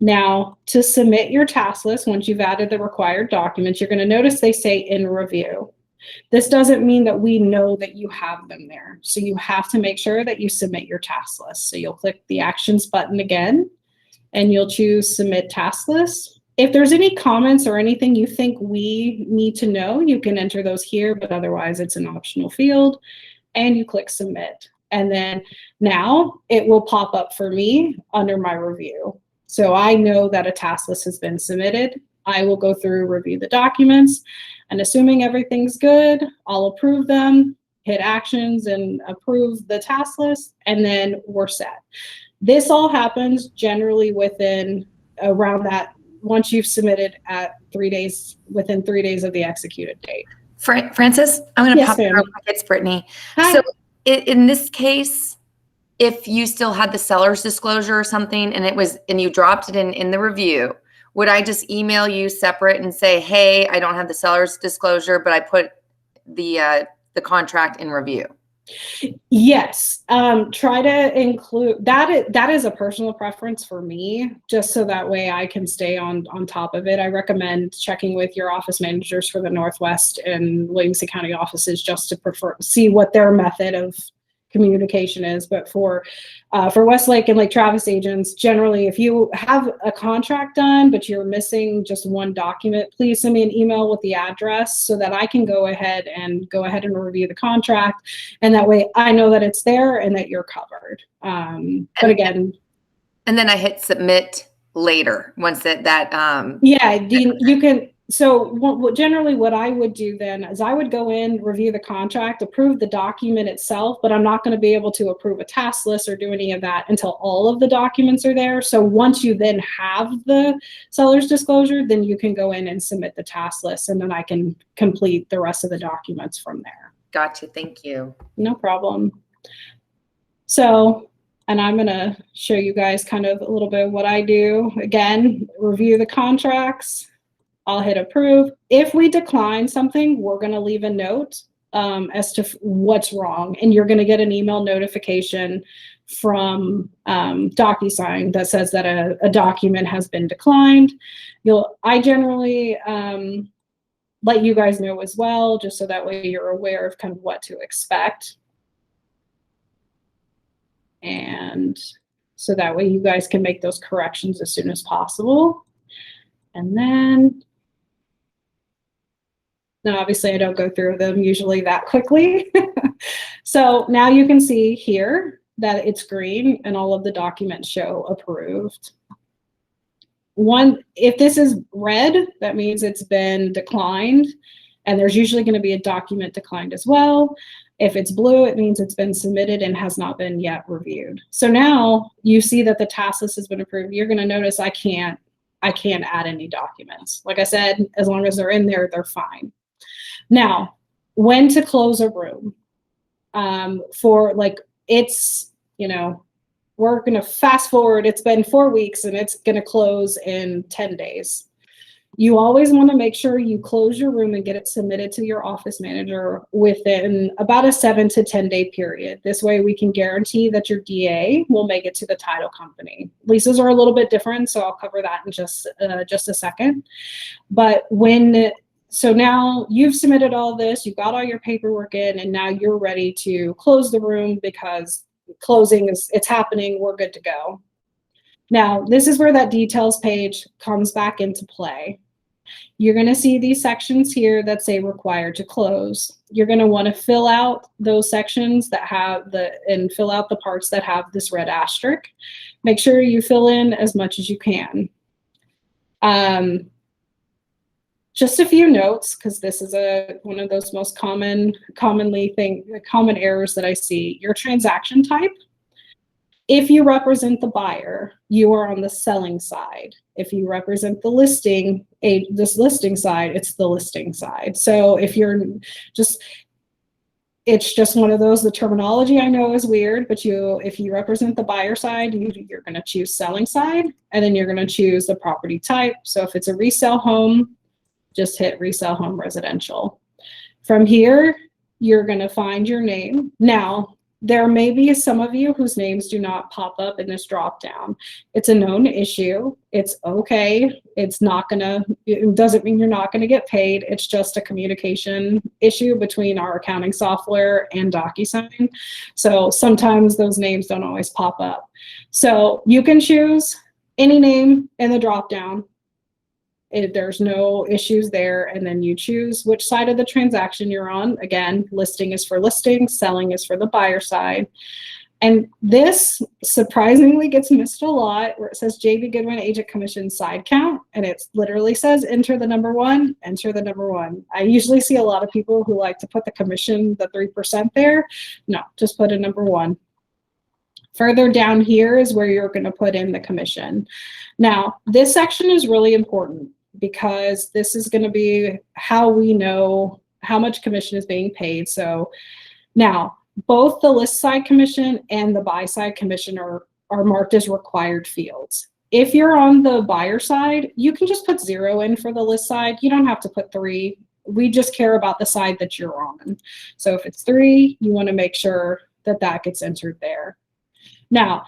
Now, to submit your task list, once you've added the required documents, you're going to notice they say in review. This doesn't mean that we know that you have them there. So you have to make sure that you submit your task list. So you'll click the actions button again, and you'll choose submit task list. If there's any comments or anything you think we need to know, you can enter those here, but otherwise it's an optional field, and you click submit. And then now it will pop up for me under my review. So I know that a task list has been submitted. I will go through, review the documents, and assuming everything's good, I'll approve them, hit actions and approve the task list, and then we're set. This all happens generally within around that, once you've submitted at 3 days, within 3 days of the executed date. Francis, I'm going to pop in real quick. It's Brittany. Hi. So in this case, if you still had the seller's disclosure or something and you dropped it in the review, would I just email you separate and say, hey, I don't have the seller's disclosure, but I put the contract in review? Yes. Try to include that. That is a personal preference for me, just so that way I can stay on top of it. I recommend checking with your office managers for the Northwest and Williamson County offices just to see what their method of communication is. But for Westlake and Lake Travis agents, generally, if you have a contract done but you're missing just one document, please send me an email with the address so that I can go ahead and review the contract, and that way I know that it's there and that you're covered. But again, and then I hit submit later once that yeah, you can. So generally what I would do then is I would go in, review the contract, approve the document itself, but I'm not going to be able to approve a task list or do any of that until all of the documents are there. So once you then have the seller's disclosure, then you can go in and submit the task list, and then I can complete the rest of the documents from there. Gotcha. Thank you. No problem. So, and I'm going to show you guys kind of a little bit of what I do. Again, review the contracts. I'll hit approve. If we decline something, we're going to leave a note as to what's wrong. And you're going to get an email notification from Docusign that says that a document has been declined. I generally let you guys know as well, just so that way you're aware of kind of what to expect. And so that way you guys can make those corrections as soon as possible. And then, now obviously I don't go through them usually that quickly. So now you can see here that it's green and all of the documents show approved. If this is red, that means it's been declined, and there's usually going to be a document declined as well. If it's blue, it means it's been submitted and has not been yet reviewed. So now you see that the task list has been approved. You're going to notice I can't add any documents. Like I said, as long as they're in there, they're fine. Now, when to close a room? We're going to fast forward. It's been 4 weeks and it's going to close in 10 days. You always want to make sure you close your room and get it submitted to your office manager within about a 7 to 10 day period. This way we can guarantee that your DA will make it to the title company. Leases are a little bit different, so I'll cover that in just a second. But so now you've submitted all this, you've got all your paperwork in, and now you're ready to close the room because closing it's happening, we're good to go. Now, this is where that details page comes back into play. You're going to see these sections here that say required to close. You're going to want to fill out those sections that have and fill out the parts that have this red asterisk. Make sure you fill in as much as you can. Just a few notes, because this is one of those most common errors that I see. Your transaction type. If you represent the buyer, you are on the selling side. If you represent the listing side, it's the listing side. So if it's just one of those, the terminology I know is weird, but if you represent the buyer side, you're going to choose selling side, and then you're going to choose the property type. So if it's a resale home, just hit resale home residential. From here, you're going to find your name. Now, there may be some of you whose names do not pop up in this drop down. It's a known issue. It's okay. It doesn't mean you're not going to get paid. It's just a communication issue between our accounting software and Docusign. So sometimes those names don't always pop up. So you can choose any name in the drop down. There's no issues there, and then you choose which side of the transaction you're on. Again, listing is for listing, selling is for the buyer side. And this surprisingly gets missed a lot, where it says JV Goodwin agent commission side count, and it literally says enter the number one, enter the number one. I usually see a lot of people who like to put the commission, the 3% there. No, just put a number one. Further down here is where you're going to put in the commission. Now, this section is really important because this is going to be how we know how much commission is being paid. So now, both the list side commission and the buy side commission are marked as required fields. If you're on the buyer side, you can just put 0 in for the list side. You don't have to put 3. We just care about the side that you're on. So if it's 3, you want to make sure that that gets entered there. Now,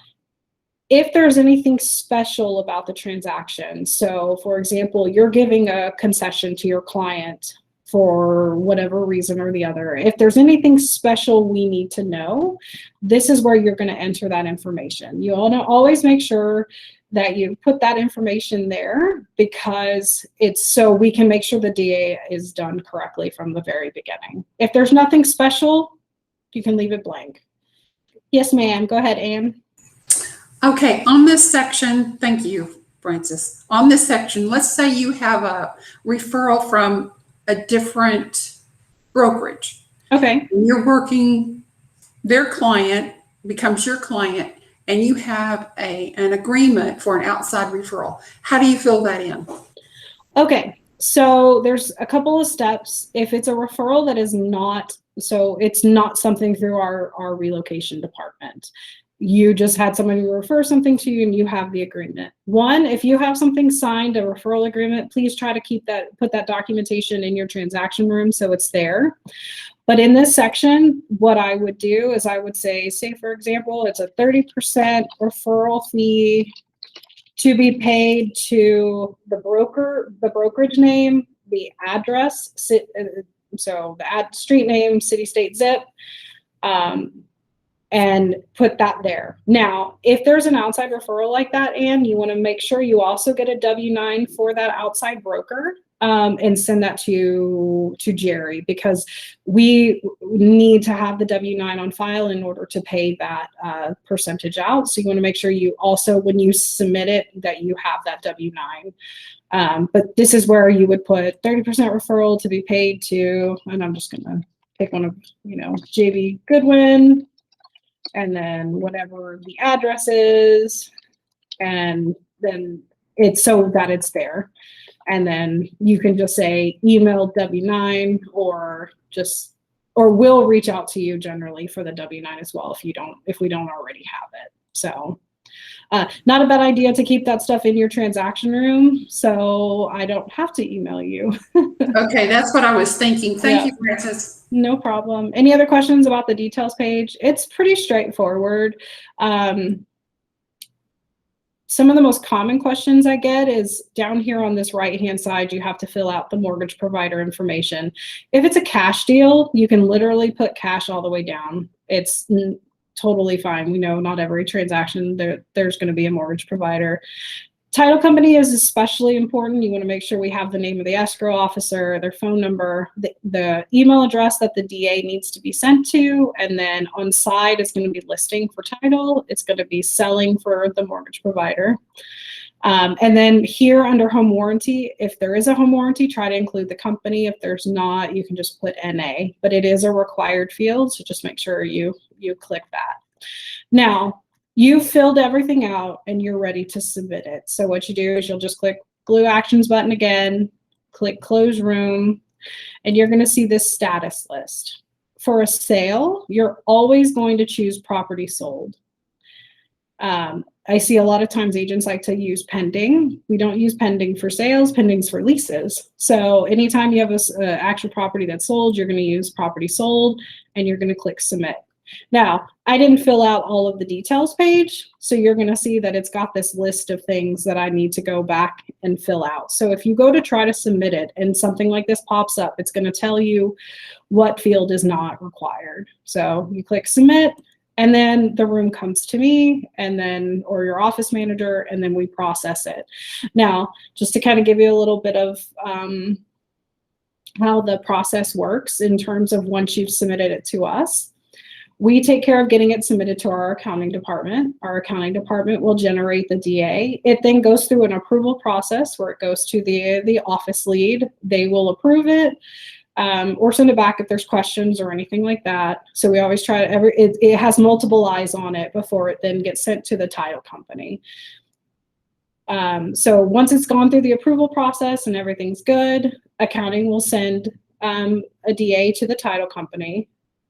if there's anything special about the transaction, so for example, you're giving a concession to your client for whatever reason or the other, if there's anything special we need to know, this is where you're going to enter that information. You want to always make sure that you put that information there, because it's so we can make sure the DA is done correctly from the very beginning. If there's nothing special, you can leave it blank. Yes, ma'am. Go ahead, Anne. Okay, on this section, thank you, Francis. On this section, let's say you have a referral from a different brokerage. Okay. And you're working, their client becomes your client, and you have an agreement for an outside referral. How do you fill that in? Okay, so there's a couple of steps. If it's a referral that is not, so it's not something through our relocation department. You just had somebody refer something to you and you have the agreement. One, if you have something signed, a referral agreement, please try to put that documentation in your transaction room so it's there. But in this section, what I would do is I would say for example, it's a 30% referral fee to be paid to the brokerage name, the address, so the street name, city, state, zip, and put that there. Now, if there's an outside referral like that, Anne, you want to make sure you also get a W-9 for that outside broker, and send that to Jerry, because we need to have the W-9 on file in order to pay that percentage out. So you want to make sure you also, when you submit it, that you have that W-9. But this is where you would put 30% referral to be paid to, and I'm just going to pick one of, JV Goodwin, and then whatever the address is, and then it's so that it's there. And then you can just say email W-9, or we'll reach out to you generally for the W-9 as well if we don't already have it. So Not a bad idea to keep that stuff in your transaction room so I don't have to email you. Okay, that's what I was thinking. Thank Yeah. you, Francis. No problem. Any other questions about the details page? It's pretty straightforward. Some of the most common questions I get is down here on this right-hand side, you have to fill out the mortgage provider information. If it's a cash deal, you can literally put cash all the way down. It's totally fine. We know not every transaction there's going to be a mortgage provider. Title company is especially important. You want to make sure we have the name of the escrow officer, their phone number, the email address that the DA needs to be sent to, and then on side is going to be listing for title. It's going to be selling for the mortgage provider. And then here under home warranty, if there is a home warranty, try to include the company. If there's not, you can just put NA, but it is a required field, so just make sure you click that. Now, you filled everything out and you're ready to submit it. So what you do is you'll just click Glue Actions button again, click Close Room, and you're going to see this status list. For a sale, you're always going to choose property sold. I see a lot of times agents like to use pending. We don't use pending for sales, pending's for leases. So anytime you have an actual property that's sold, you're going to use property sold and you're going to click Submit. Now, I didn't fill out all of the details page, so you're going to see that it's got this list of things that I need to go back and fill out. So if you go to try to submit it and something like this pops up, it's going to tell you what field is not required. So you click Submit, and then the room comes to me, and then, or your office manager, and then we process it. Now, just to kind of give you a little bit of how the process works in terms of once you've submitted it to us, we take care of getting it submitted to our accounting department. Our accounting department will generate the DA. It then goes through an approval process where it goes to the office lead. They will approve it or send it back if there's questions or anything like that. So we always try to, it has multiple eyes on it before it then gets sent to the title company. So once it's gone through the approval process and everything's good, accounting will send a DA to the title company.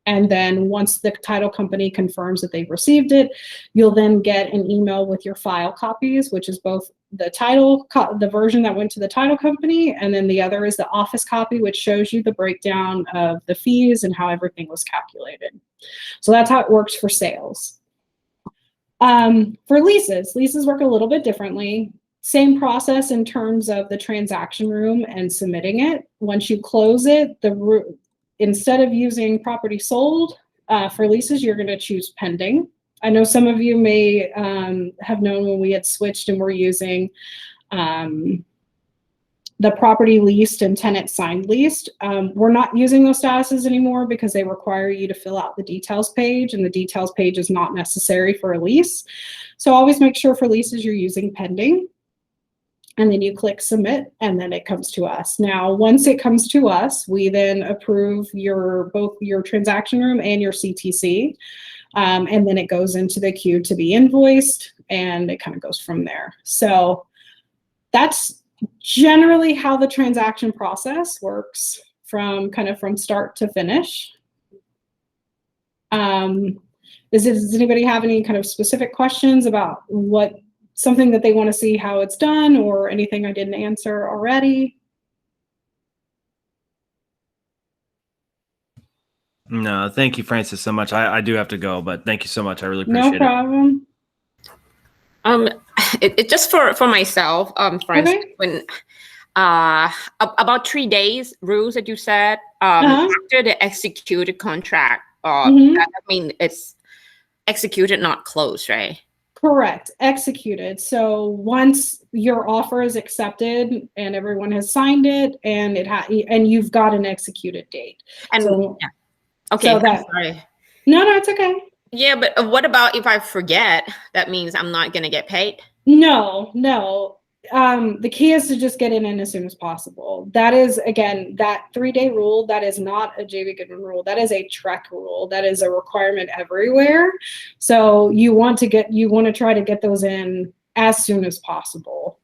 And then once the title company confirms that they've received it, you'll then get an email with your file copies, which is both the title, the version that went to the title company, and then the other is the office copy, which shows you the breakdown of the fees and how everything was calculated. So that's how it works for sales. For leases work a little bit differently. Same process in terms of the transaction room and submitting it. Once you close it, instead of using property sold for leases, you're going to choose pending. I know some of you may have known when we had switched and we're using the property leased and tenant signed leased. We're not using those statuses anymore because they require you to fill out the details page, and the details page is not necessary for a lease. So always make sure for leases you're using pending. And then you click Submit, and then it comes to us. Now, once it comes to us, we then approve both your transaction room and your CTC. And then it goes into the queue to be invoiced, and it kind of goes from there. So that's generally how the transaction process works from start to finish. Does anybody have any kind of specific questions about something that they want to see how it's done, or anything I didn't answer already? No, thank you, Francis, so much. I do have to go, but thank you so much. I really appreciate it. No problem. It just for myself, for instance, Okay. when about 3 days rules that you said after the executed contract, I mean it's executed, not closed, right? Correct. Executed. So once your offer is accepted and everyone has signed it, and and you've got an executed date. And so, yeah. Okay. So sorry. No, it's okay. Yeah, but what about if I forget? That means I'm not gonna get paid. No. The key is to just get it in as soon as possible. That is, again, that 3-day rule, that is not a JB Goodman rule. That is a TREC rule. That is a requirement everywhere. So you want to try to get those in as soon as possible.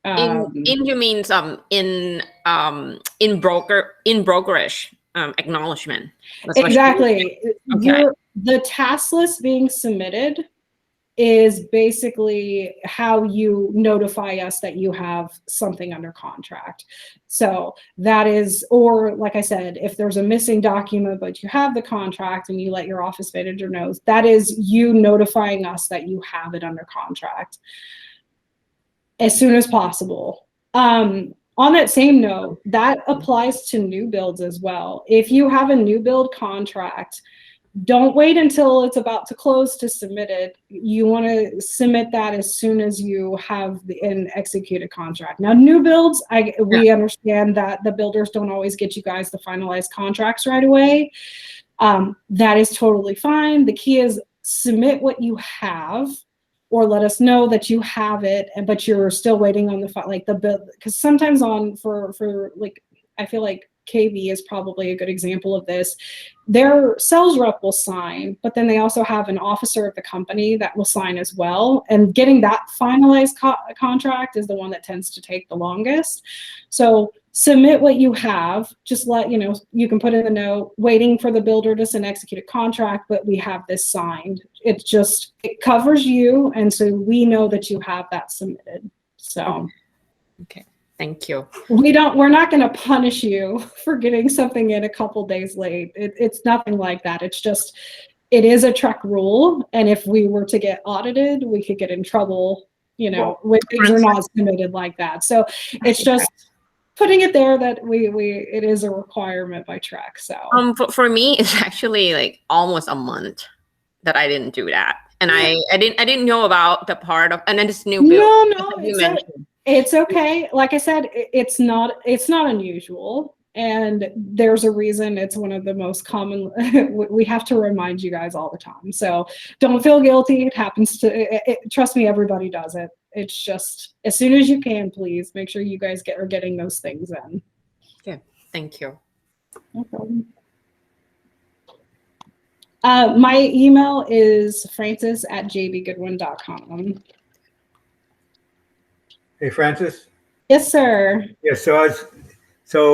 You means in brokerage acknowledgement. Exactly. Okay. The task list being submitted is basically how you notify us that you have something under contract. So that is, or like I said, if there's a missing document, but you have the contract and you let your office manager know, that is you notifying us that you have it under contract as soon as possible. On that same note, that applies to new builds as well. If you have a new build contract, don't wait until it's about to close to submit it. You want to submit that as soon as you have an executed contract. Now, new builds, we understand that the builders don't always get you guys the finalized contracts right away. That is totally fine. The key is submit what you have, or let us know that you have it, but you're still waiting on the build. Because sometimes for like, I feel like KV is probably a good example of this. Their sales rep will sign, but then they also have an officer of the company that will sign as well. And getting that finalized contract is the one that tends to take the longest. So submit what you have. Just let, you can put in a note, waiting for the builder to send executed contract, but we have this signed. It covers you. And so we know that you have that submitted. So. Okay. Thank you. We're not going to punish you for getting something in a couple days late. It's nothing like that. It's just, it is a truck rule. And if we were to get audited, we could get in trouble, when things are not submitted like that. So it's just putting it there that it is a requirement by Trek. So for me, it's actually like almost a month that I didn't do that. And I didn't know about the part of, and then this new build. No, it's okay. Like I said, it's not unusual, and there's a reason. It's one of the most common. We have to remind you guys all the time. So don't feel guilty. It happens trust me, everybody does it. It's just as soon as you can, please make sure you guys are getting those things in. Okay, thank you. No problem. My email is francis@jbgoodwin.com. Hey, Francis. Yes, sir. Yeah, so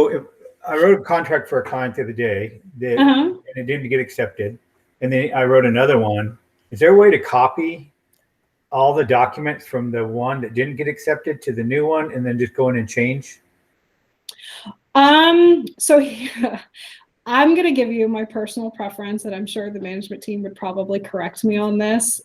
if I wrote a contract for a client the other day, and it didn't get accepted, and then I wrote another one. Is there a way to copy all the documents from the one that didn't get accepted to the new one, and then just go in and change? So I'm going to give you my personal preference, and I'm sure the management team would probably correct me on this.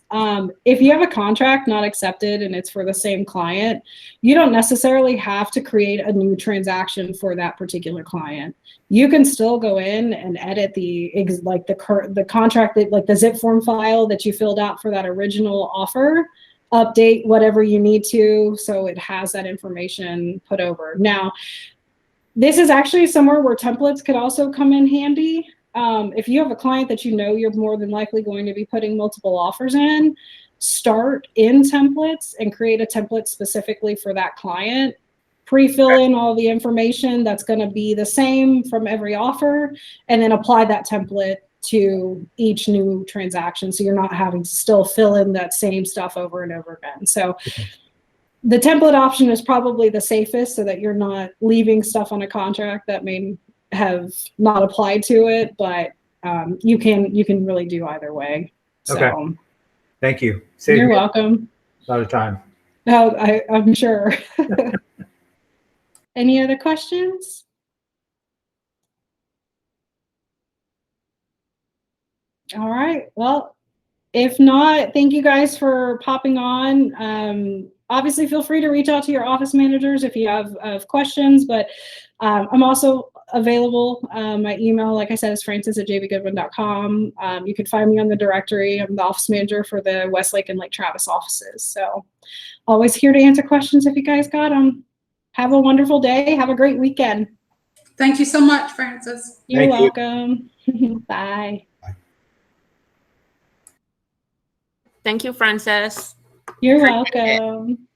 If you have a contract not accepted and it's for the same client, you don't necessarily have to create a new transaction for that particular client. You can still go in and edit the contract, like the zip form file that you filled out for that original offer, update whatever you need to so it has that information put over. Now, this is actually somewhere where templates could also come in handy. If you have a client that you're more than likely going to be putting multiple offers in, start in templates and create a template specifically for that client. Pre-fill in all the information that's going to be the same from every offer, and then apply that template to each new transaction. So you're not having to still fill in that same stuff over and over again. So the template option is probably the safest so that you're not leaving stuff on a contract that may have not applied to it, but you can really do either way. So, okay. Thank you. You're welcome. A lot of time. No, I'm sure. Any other questions? All right. Well, if not, thank you guys for popping on. Obviously, feel free to reach out to your office managers if you have questions, but I'm also available. My email, like I said, is francis@jbgoodwin.com. You can find me on the directory. I'm the office manager for the Westlake and Lake Travis offices. So always here to answer questions if you guys got them. Have a wonderful day. Have a great weekend. Thank you so much, Francis. You're welcome. Bye. Thank you, Francis. You're welcome.